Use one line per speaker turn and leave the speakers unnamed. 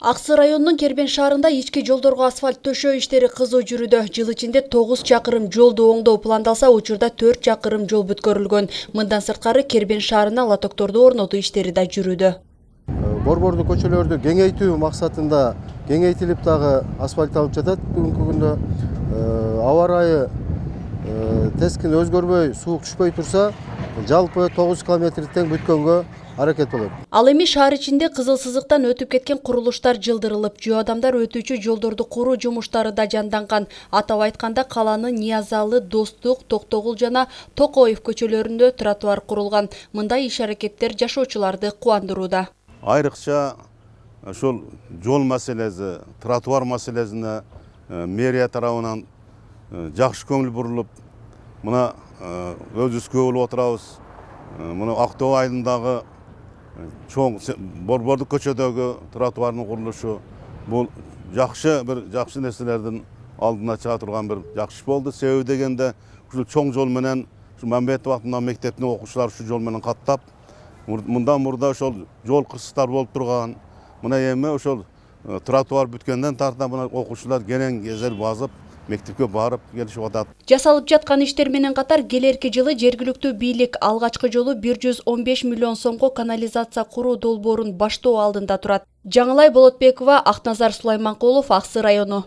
Аксы районунун Кербен шаарында ички жолдорго асфальт төшөө иштери кызуу жүрүүдө. Жыл ичинде 9 чакырым жолду оңдоо пландалса, учурда 4 чакырым жол бүткөрүлгөн. Мындан сырткары Кербен шаарына лотокторду орнотуу иштери да жүрүүдө.
Борбордуу көчөлөрдү кеңейтүү максатында кеңейтилип дагы асфальт алып жатат. Бүгүнкү күндө аба ырайы тескин өзгөрбөй, суук түшпөй турса, жалпы 9 километр тең бүткөнгө аракет болот.
Ал эми шаар ичинде кызыл сызыктан өтүп кеткен курулуштар жылдырылып, жөө адамдар өтүүчү жолдорду куруу жумуштары да жанданган. Атап айтканда, каланын Ниязалы, Достук, Токтогул жана Токоев көчөлөрүндө тротуар курулган. Мындай иш-аракеттер жашоочуларды кубандырууда.
Айрыкча ошол жол маселеси, тротуар маселесине мэрия тарабынан жакшы көңүл бурулуп, мына өзүбүз көп болуп отурабыз. Мына Актоо айылындагы чоң борбордук көчөдөгү тротуардын курулушу бул жакшы нерселердин алдына чыга турган бир жакшы болду. Себеби дегенде ушул чоң жол менен Мамбетов атындагы мектептин окуучулары ушул жол менен каттап, мындан мурда ошол жол кырсыктар болуп турган. Мына эми ошол тротуар бүткөндөн тарта мына окуучулар керең кезер базып мектепке барып келишип атат.
Жасалып жаткан иштер менен катар келерки жылы жергиликтүү бийлик алгачкы жолу 115 миллион сомго канализация куруу долбоорун баштоо алдында турат. Жаңылай Болотбекова, Акназар Сулайманкулов, Аксы району.